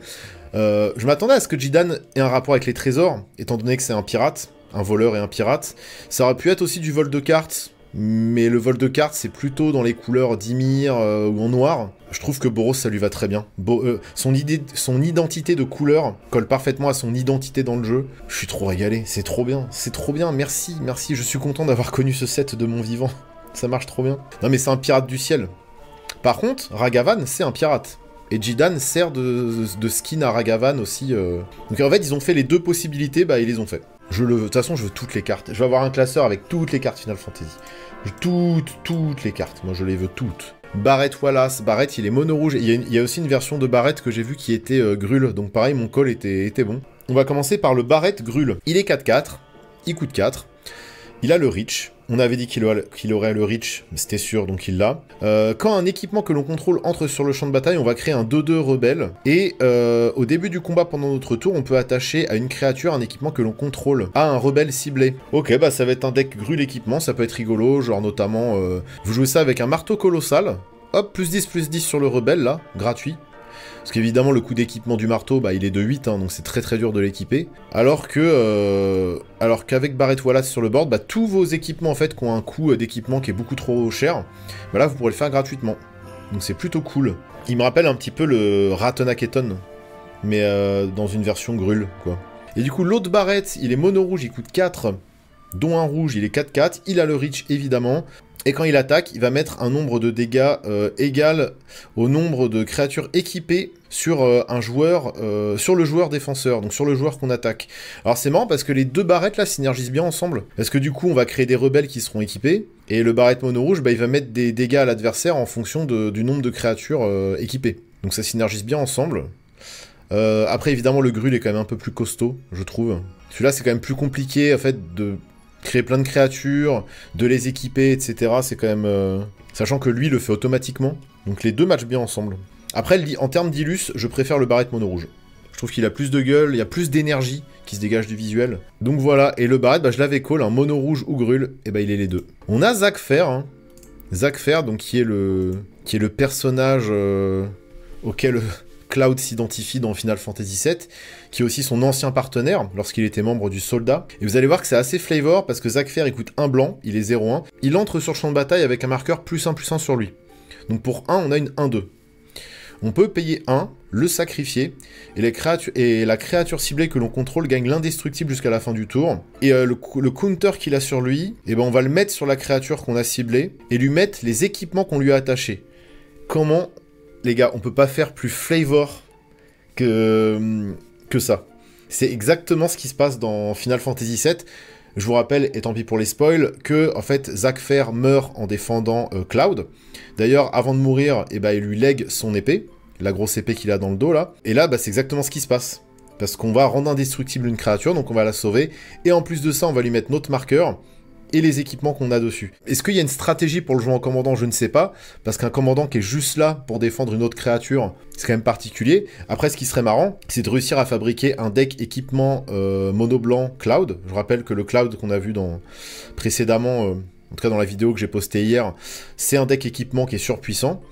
Speaker 1: Je m'attendais à ce que Jidan ait un rapport avec les trésors, étant donné que c'est un pirate, un voleur et un pirate. Ça aurait pu être aussi du vol de cartes, mais le vol de cartes, c'est plutôt dans les couleurs d'Ymir ou en noir. Je trouve que Boros, ça lui va très bien. Son identité de couleur colle parfaitement à son identité dans le jeu. Je suis trop régalé, c'est trop bien, merci, je suis content d'avoir connu ce set de mon vivant. Ça marche trop bien. Non mais c'est un pirate du ciel. Par contre, Ragavan, c'est un pirate. Et Jidan sert de skin à Ragavan aussi. Donc en fait, ils ont fait les deux possibilités, bah ils les ont fait. Je le veux. De toute façon, je veux toutes les cartes. Je vais avoir un classeur avec toutes les cartes Final Fantasy. Toutes les cartes. Moi, je les veux toutes. Barrett Wallace. Barrett, il est mono rouge. Il y a aussi une version de Barrett que j'ai vu qui était Grul. Donc pareil, mon call était bon. On va commencer par le Barrett Grul. Il est 4-4. Il coûte 4. Il a le reach. On avait dit qu'il aurait le reach, c'était sûr, donc il l'a. Quand un équipement que l'on contrôle entre sur le champ de bataille, on va créer un 2-2 rebelle. Et au début du combat, pendant notre tour, on peut attacher à une créature un équipement que l'on contrôle à un rebelle ciblé. Ok, bah ça va être un deck grue l'équipement, ça peut être rigolo, genre notamment... vous jouez ça avec un marteau colossal. Hop, plus 10 sur le rebelle, là, gratuit. Parce qu'évidemment, le coût d'équipement du marteau, bah, il est de 8, hein, donc c'est très très dur de l'équiper. Alors qu'avec Barrett Wallace sur le board, bah, tous vos équipements, en fait, qui ont un coût d'équipement qui est beaucoup trop cher, bah là, vous pourrez le faire gratuitement. Donc c'est plutôt cool. Il me rappelle un petit peu le Ratanaketon, mais dans une version grule, quoi. Et du coup, l'autre Barrett, il est mono rouge, il coûte 4, dont un rouge, il est 4-4. Il a le reach, évidemment. Et quand il attaque, il va mettre un nombre de dégâts égal au nombre de créatures équipées sur sur le joueur défenseur, donc sur le joueur qu'on attaque. Alors c'est marrant parce que les deux barrettes là synergisent bien ensemble, parce que du coup on va créer des rebelles qui seront équipés, et le barrette mono rouge, bah, il va mettre des dégâts à l'adversaire en fonction du nombre de créatures équipées. Donc ça synergise bien ensemble. Après évidemment le grul est quand même un peu plus costaud, je trouve. Celui-là c'est quand même plus compliqué en fait de... créer plein de créatures, de les équiper, etc. C'est quand même... Sachant que lui le fait automatiquement. Donc les deux matchent bien ensemble. Après, en termes d'illus, je préfère le Barrett mono rouge. Je trouve qu'il a plus de gueule, il y a plus d'énergie qui se dégage du visuel. Donc voilà, et le Barrett, bah, je l'avais call, un mono rouge ou grul, et bah il est les deux. On a Zac Fair, hein. Zac Fair, donc qui est le personnage auquel Cloud s'identifie dans Final Fantasy VII, qui est aussi son ancien partenaire lorsqu'il était membre du Soldat. Et vous allez voir que c'est assez flavor parce que Zac Fair il coûte 1 blanc, il est 0-1. Il entre sur le champ de bataille avec un marqueur +1/+1 sur lui. Donc pour 1, on a une 1-2. On peut payer 1, le sacrifier, et la créature ciblée que l'on contrôle gagne l'indestructible jusqu'à la fin du tour. Et le counter qu'il a sur lui, eh ben on va le mettre sur la créature qu'on a ciblée, et lui mettre les équipements qu'on lui a attachés. Comment, les gars, on peut pas faire plus flavor que ça. C'est exactement ce qui se passe dans Final Fantasy VII. Je vous rappelle, et tant pis pour les spoils, que en fait Zac Fair meurt en défendant Cloud. D'ailleurs, avant de mourir, eh ben, il lui lègue son épée, la grosse épée qu'il a dans le dos là. Et là, bah, c'est exactement ce qui se passe. Parce qu'on va rendre indestructible une créature, donc on va la sauver. Et en plus de ça, on va lui mettre notre marqueur et les équipements qu'on a dessus. Est-ce qu'il y a une stratégie pour le jouer en commandant? Je ne sais pas, parce qu'un commandant qui est juste là pour défendre une autre créature, c'est quand même particulier. Après, ce qui serait marrant, c'est de réussir à fabriquer un deck équipement mono blanc Cloud. Je rappelle que le Cloud qu'on a vu précédemment, en tout cas dans la vidéo que j'ai postée hier, c'est un deck équipement qui est surpuissant.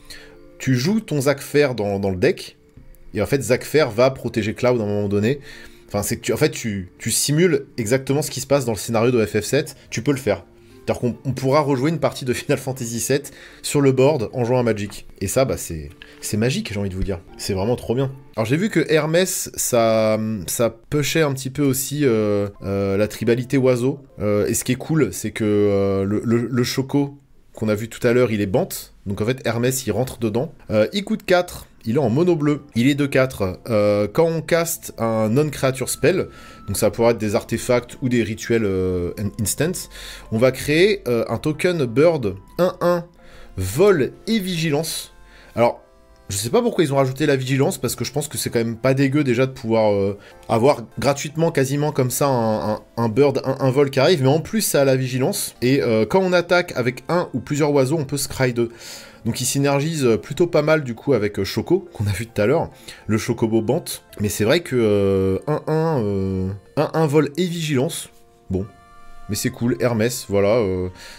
Speaker 1: Tu joues ton Zac Fair dans le deck, et en fait, Zac Fair va protéger Cloud à un moment donné. Enfin, c'est que tu simules exactement ce qui se passe dans le scénario de FF7, tu peux le faire. C'est-à-dire qu'on pourra rejouer une partie de Final Fantasy VII sur le board en jouant à Magic. Et ça, bah c'est magique, j'ai envie de vous dire. C'est vraiment trop bien. Alors j'ai vu que Hermès, ça pushait un petit peu aussi la tribalité oiseau. Et ce qui est cool, c'est que le Choco qu'on a vu tout à l'heure, il est bant. Donc en fait, Hermès, il rentre dedans. Il coûte 4. Il est en mono bleu, il est de 4. Quand on caste un non-creature spell, donc ça pourrait être des artefacts ou des rituels instants, on va créer un token bird 1-1, vol et vigilance. Alors, je sais pas pourquoi ils ont rajouté la vigilance, parce que je pense que c'est quand même pas dégueu déjà de pouvoir avoir gratuitement quasiment comme ça un bird 1-1 vol qui arrive, mais en plus ça a la vigilance, et quand on attaque avec un ou plusieurs oiseaux, on peut scry 2. Donc il synergise plutôt pas mal du coup avec Choco, qu'on a vu tout à l'heure, le Chocobo Bant. Mais c'est vrai que 1-1 vol et vigilance, bon, mais c'est cool, Hermès, voilà.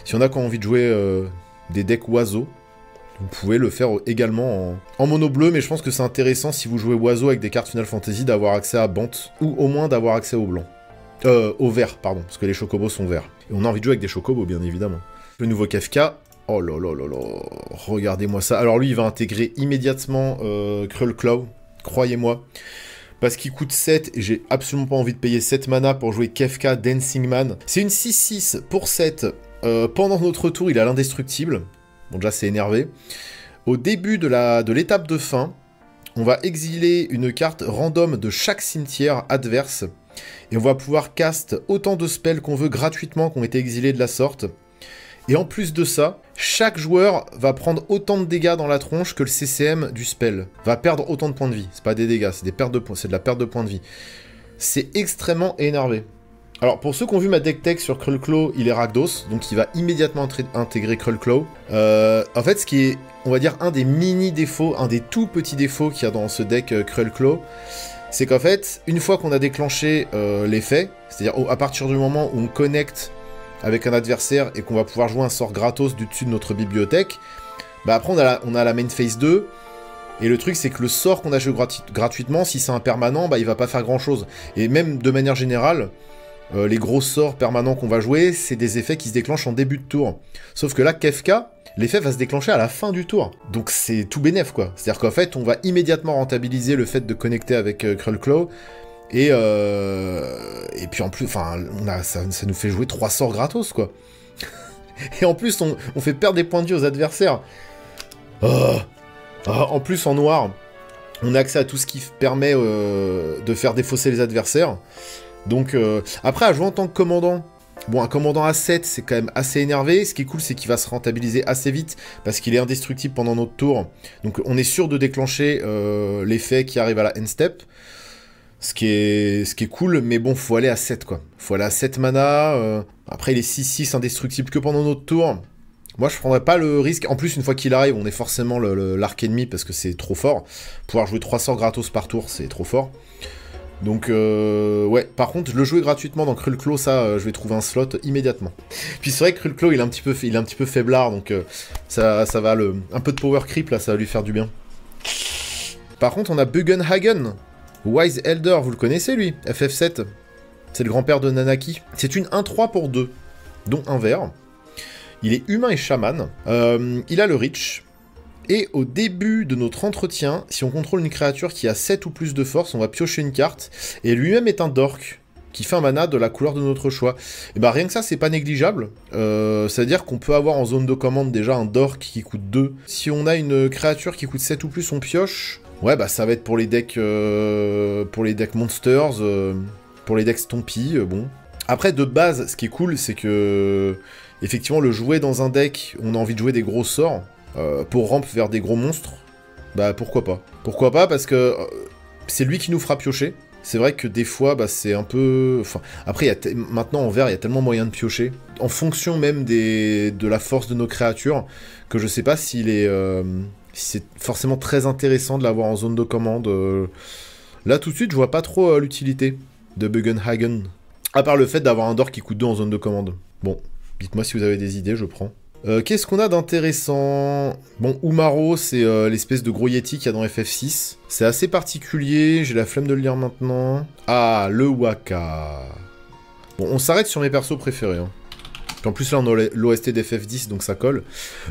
Speaker 1: Si on a envie de jouer des decks oiseaux, vous pouvez le faire également en mono bleu, mais je pense que c'est intéressant si vous jouez oiseau avec des cartes Final Fantasy d'avoir accès à Bant, ou au moins d'avoir accès au blanc. Au vert, pardon, parce que les Chocobos sont verts. Et on a envie de jouer avec des Chocobos, bien évidemment. Le nouveau Kefka. Oh là là là là, regardez-moi ça. Alors lui, il va intégrer immédiatement Krull Claw, croyez-moi. Parce qu'il coûte 7 et j'ai absolument pas envie de payer 7 mana pour jouer Kefka Dancing Man. C'est une 6-6 pour 7. Pendant notre tour, il a l'indestructible. Bon, déjà, c'est énervé. Au début de l'étape de fin, on va exiler une carte random de chaque cimetière adverse. Et on va pouvoir cast autant de spells qu'on veut gratuitement qui ont été exilés de la sorte. Et en plus de ça, chaque joueur va prendre autant de dégâts dans la tronche que le CCM du spell. Va perdre autant de points de vie. C'est pas des dégâts, c'est de la perte de points de vie. C'est extrêmement énervé. Alors, pour ceux qui ont vu ma deck tech sur Krullclaw, il est Rakdos, donc il va immédiatement intégrer Krullclaw. En fait, ce qui est, on va dire, un des mini-défauts, un des tout petits défauts qu'il y a dans ce deck Krullclaw, c'est qu'en fait, une fois qu'on a déclenché l'effet, c'est-à-dire à partir du moment où on connecte avec un adversaire et qu'on va pouvoir jouer un sort gratos du dessus de notre bibliothèque, bah après on a la main phase 2, et le truc c'est que le sort qu'on a joué gratuitement, si c'est un permanent, bah il va pas faire grand chose. Et même de manière générale, les gros sorts permanents qu'on va jouer, c'est des effets qui se déclenchent en début de tour. Sauf que là, Kefka, l'effet va se déclencher à la fin du tour. Donc c'est tout bénef, quoi. C'est-à-dire qu'en fait, on va immédiatement rentabiliser le fait de connecter avec Krullclaw. Et puis en plus, enfin, ça nous fait jouer 3 sorts gratos, quoi. Et en plus, on fait perdre des points de vie aux adversaires. En plus, en noir, on a accès à tout ce qui permet de faire défausser les adversaires. Donc, après, à jouer en tant que commandant, bon, un commandant à 7, c'est quand même assez énervé. Ce qui est cool, c'est qu'il va se rentabiliser assez vite, parce qu'il est indestructible pendant notre tour. Donc, on est sûr de déclencher l'effet qui arrive à la end step. Ce qui est cool, mais bon, faut aller à 7, quoi. Faut aller à 7 mana. Après, il est 6-6 indestructible que pendant notre tour. Moi, je prendrais pas le risque. En plus, une fois qu'il arrive, on est forcément l'arc ennemi, parce que c'est trop fort. Pouvoir jouer 3 sorts gratos par tour, c'est trop fort. Donc, ouais, par contre, le jouer gratuitement dans Krullclaw, ça, je vais trouver un slot immédiatement. Puis c'est vrai que Krullclaw, il est un petit peu faiblard, donc ça va un peu de power creep, là, ça va lui faire du bien. Par contre, on a Bugenhagen, Wise Elder, vous le connaissez, lui, FF7. C'est le grand-père de Nanaki. C'est une 1-3 pour 2, dont un vert. Il est humain et chaman. Il a le reach. Et au début de notre entretien, si on contrôle une créature qui a 7 ou plus de force, on va piocher une carte. Et lui-même est un dork, qui fait un mana de la couleur de notre choix. Et bah rien que ça, c'est pas négligeable. C'est-à-dire qu'on peut avoir en zone de commande déjà un dork qui coûte 2. Si on a une créature qui coûte 7 ou plus, on pioche. Ouais, bah ça va être pour les decks monsters, pour les decks stompy, bon. Après, de base, ce qui est cool, c'est que effectivement, le jouer dans un deck, on a envie de jouer des gros sorts, pour ramp vers des gros monstres, bah pourquoi pas. Pourquoi pas, parce que c'est lui qui nous fera piocher. C'est vrai que des fois, bah, c'est un peu... Enfin, après, maintenant, en vert, il y a tellement moyen de piocher, en fonction même de la force de nos créatures, que je sais pas s'il est... si c'est forcément très intéressant de l'avoir en zone de commande. Là, tout de suite, je vois pas trop l'utilité de Bugenhagen. À part le fait d'avoir un Dork qui coûte 2 en zone de commande. Bon, dites-moi si vous avez des idées, je prends. Qu'est-ce qu'on a d'intéressant? Bon, Umaro, c'est l'espèce de gros Yeti qu'il y a dans FF6. C'est assez particulier, j'ai la flemme de le lire maintenant. Ah, le Waka. Bon, on s'arrête sur mes persos préférés. Hein. En plus, là, on a l'OST d'FF10, donc ça colle.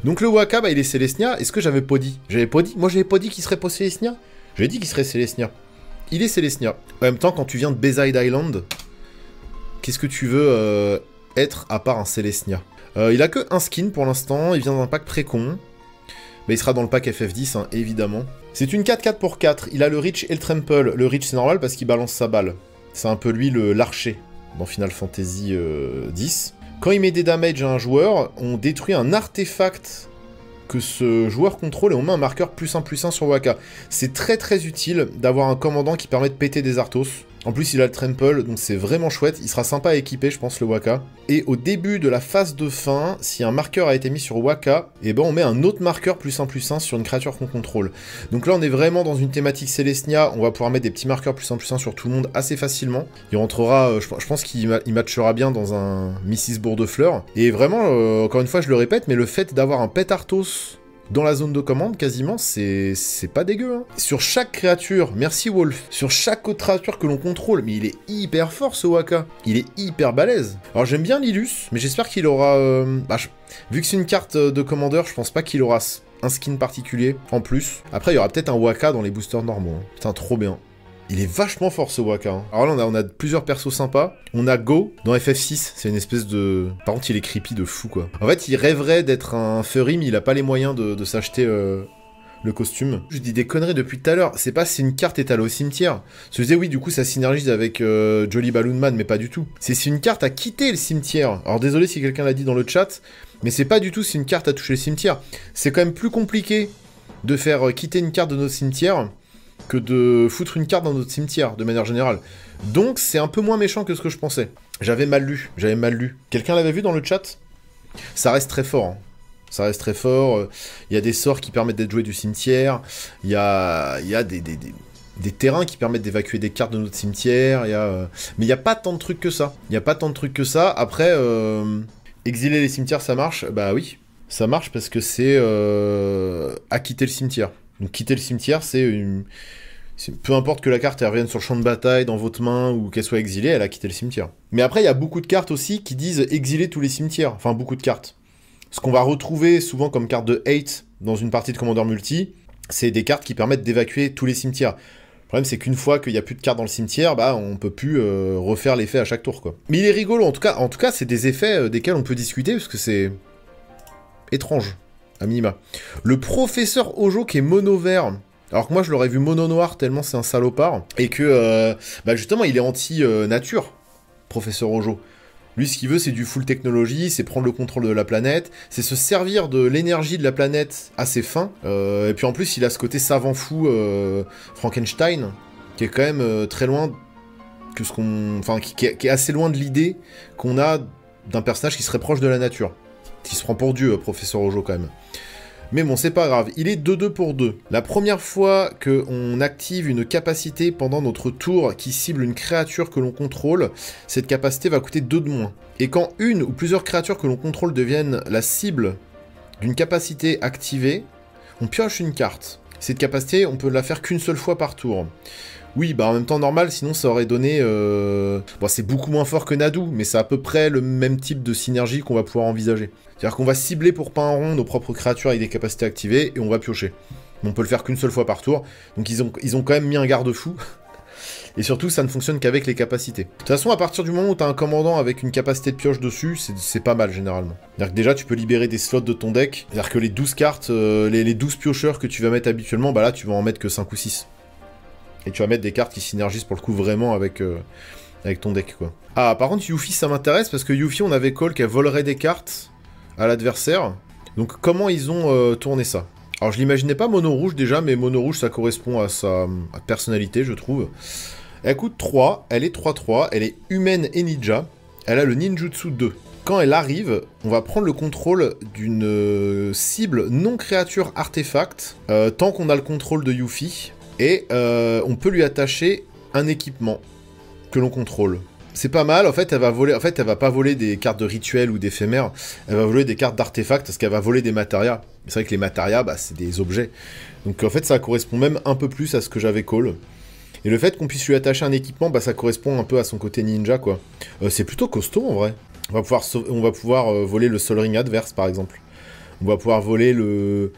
Speaker 1: Donc le Waka, bah, il est Célestia. Est-ce que j'avais pas dit? J'avais pas dit? Moi, j'avais pas dit qu'il serait pas Célestia. J'avais dit qu'il serait Célestia. Il est Célestia. En même temps, quand tu viens de Bayside Island, qu'est-ce que tu veux être à part un Célestia? Il a que un skin pour l'instant, il vient d'un pack précon. Mais il sera dans le pack FF10, hein, évidemment. C'est une 4-4 pour 4, il a le Reach et le Trample. Le Reach, c'est normal parce qu'il balance sa balle. C'est un peu lui l'archer dans Final Fantasy X. Quand il met des damages à un joueur, on détruit un artefact que ce joueur contrôle et on met un marqueur +1/+1 sur Waka. C'est très très utile d'avoir un commandant qui permet de péter des Arthos. En plus, il a le Trample, donc c'est vraiment chouette. Il sera sympa à équiper, je pense, le Waka. Et au début de la phase de fin, si un marqueur a été mis sur Waka, et ben on met un autre marqueur +1/+1 sur une créature qu'on contrôle. Donc là, on est vraiment dans une thématique Célestia. On va pouvoir mettre des petits marqueurs +1/+1 sur tout le monde assez facilement. Il rentrera, je pense qu'il matchera bien dans un Mrs. Bourdefleur. Et vraiment, encore une fois, je le répète, mais le fait d'avoir un Pet Arthos dans la zone de commande, quasiment, c'est pas dégueu. Hein. Sur chaque créature, merci Wolf, sur chaque autre créature que l'on contrôle, mais il est hyper fort ce Waka. Il est hyper balèze. Alors j'aime bien Lilus, mais j'espère qu'il aura... vu que c'est une carte de commandeur, je pense pas qu'il aura un skin particulier en plus. Après, il y aura peut-être un Waka dans les boosters normaux. Hein. Putain, trop bien. Il est vachement fort ce Waka. Hein. Alors là, on a plusieurs persos sympas. On a Go dans FF6. C'est une espèce de... Par contre, il est creepy de fou, quoi. En fait, il rêverait d'être un furry, mais il a pas les moyens de s'acheter le costume. Je dis des conneries depuis tout à l'heure. C'est pas si une carte est allée au cimetière. Je disais, oui, du coup, ça synergise avec Jolly Balloon Man, mais pas du tout. C'est si une carte a quitté le cimetière. Alors, désolé si quelqu'un l'a dit dans le chat, mais c'est pas du tout si une carte a touché le cimetière. C'est quand même plus compliqué de faire quitter une carte de notre cimetière que de foutre une carte dans notre cimetière, de manière générale. Donc, c'est un peu moins méchant que ce que je pensais. J'avais mal lu. Quelqu'un l'avait vu dans le chat? Ça reste très fort, hein. Ça reste très fort. Il y a des sorts qui permettent d'être joués du cimetière. Il y a des terrains qui permettent d'évacuer des cartes de notre cimetière. Mais il n'y a pas tant de trucs que ça. Après, exiler les cimetières, ça marche? Bah oui. Ça marche parce que c'est acquitter le cimetière. Donc quitter le cimetière, peu importe que la carte elle revienne sur le champ de bataille, dans votre main, ou qu'elle soit exilée, elle a quitté le cimetière. Mais après, il y a beaucoup de cartes aussi qui disent exiler tous les cimetières. Enfin, beaucoup de cartes. Ce qu'on va retrouver souvent comme carte de hate dans une partie de Commander Multi, c'est des cartes qui permettent d'évacuer tous les cimetières. Le problème, c'est qu'une fois qu'il n'y a plus de cartes dans le cimetière, bah, on peut plus refaire l'effet à chaque tour, quoi. Mais il est rigolo, en tout cas c'est des effets desquels on peut discuter, parce que c'est étrange, à minima. Le professeur Ojo qui est mono vert, alors que moi je l'aurais vu mono noir tellement c'est un salopard, et que bah justement il est anti-nature, professeur Ojo. Lui, ce qu'il veut, c'est du full technologie, c'est prendre le contrôle de la planète, c'est se servir de l'énergie de la planète à ses fins. Et puis en plus, il a ce côté savant fou Frankenstein, qui est quand même très loin que ce qu'on... Enfin, qui est assez loin de l'idée qu'on a d'un personnage qui serait proche de la nature. Qui se prend pour Dieu, professeur Ojo, quand même. Mais bon, c'est pas grave, il est 2-2 pour 2. La première fois qu'on active une capacité pendant notre tour qui cible une créature que l'on contrôle, cette capacité va coûter 2 de moins. Et quand une ou plusieurs créatures que l'on contrôle deviennent la cible d'une capacité activée, on pioche une carte. Cette capacité, on peut la faire qu'une seule fois par tour. Oui, bah en même temps normal, sinon ça aurait donné... Bon, c'est beaucoup moins fort que Nadu, mais c'est à peu près le même type de synergie qu'on va pouvoir envisager. C'est-à-dire qu'on va cibler pour pas un rond nos propres créatures avec des capacités activées, et on va piocher. On peut le faire qu'une seule fois par tour, donc ils ont quand même mis un garde-fou. Et surtout, ça ne fonctionne qu'avec les capacités. De toute façon, à partir du moment où tu as un commandant avec une capacité de pioche dessus, c'est pas mal généralement. C'est-à-dire que déjà, tu peux libérer des slots de ton deck. C'est-à-dire que les 12 cartes, les 12 piocheurs que tu vas mettre habituellement, bah là, tu vas en mettre que 5 ou 6. Et tu vas mettre des cartes qui synergisent pour le coup vraiment avec ton deck, quoi. Ah, par contre, Yuffie, ça m'intéresse, parce que Yuffie, on avait call qu'elle volerait des cartes à l'adversaire. Donc, comment ils ont tourné ça? Alors, je l'imaginais pas mono rouge déjà, mais mono rouge, ça correspond à sa personnalité, je trouve. Elle coûte 3, elle est 3-3, elle est humaine et ninja. Elle a le ninjutsu 2. Quand elle arrive, on va prendre le contrôle d'une cible non-créature artefact, tant qu'on a le contrôle de Yuffie. Et on peut lui attacher un équipement que l'on contrôle. C'est pas mal, en fait, elle va pas voler des cartes de rituel ou d'éphémère, elle va voler des cartes d'artefacts, parce qu'elle va voler des matérias. C'est vrai que les matérias, bah, c'est des objets. Donc en fait, ça correspond même un peu plus à ce que j'avais call. Et le fait qu'on puisse lui attacher un équipement, bah, ça correspond un peu à son côté ninja, quoi. C'est plutôt costaud, en vrai. On va pouvoir voler le Sol Ring adverse, par exemple. On va pouvoir voler le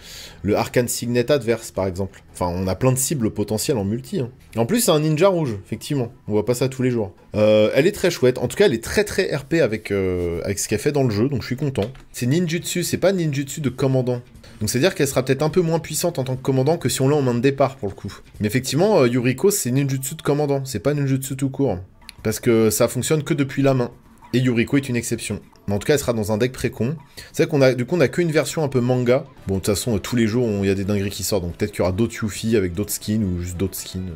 Speaker 1: Arcane Signet adverse, par exemple. Enfin, on a plein de cibles potentielles en multi. Hein. En plus, c'est un ninja rouge, effectivement. On voit pas ça tous les jours. Elle est très chouette. En tout cas, elle est très très RP avec ce qu'elle fait dans le jeu, donc je suis content. C'est ninjutsu, c'est pas ninjutsu de commandant. Donc c'est-à-dire qu'elle sera peut-être un peu moins puissante en tant que commandant que si on l'a en main de départ, pour le coup. Mais effectivement, Yuriko, c'est ninjutsu de commandant. C'est pas ninjutsu tout court. Parce que ça fonctionne que depuis la main. Et Yuriko est une exception. Mais en tout cas, elle sera dans un deck précon. C'est vrai qu'on a qu'une version un peu manga. Bon, de toute façon, tous les jours, il y a des dingueries qui sortent. Donc peut-être qu'il y aura d'autres Yuffie avec d'autres skins ou juste d'autres skins.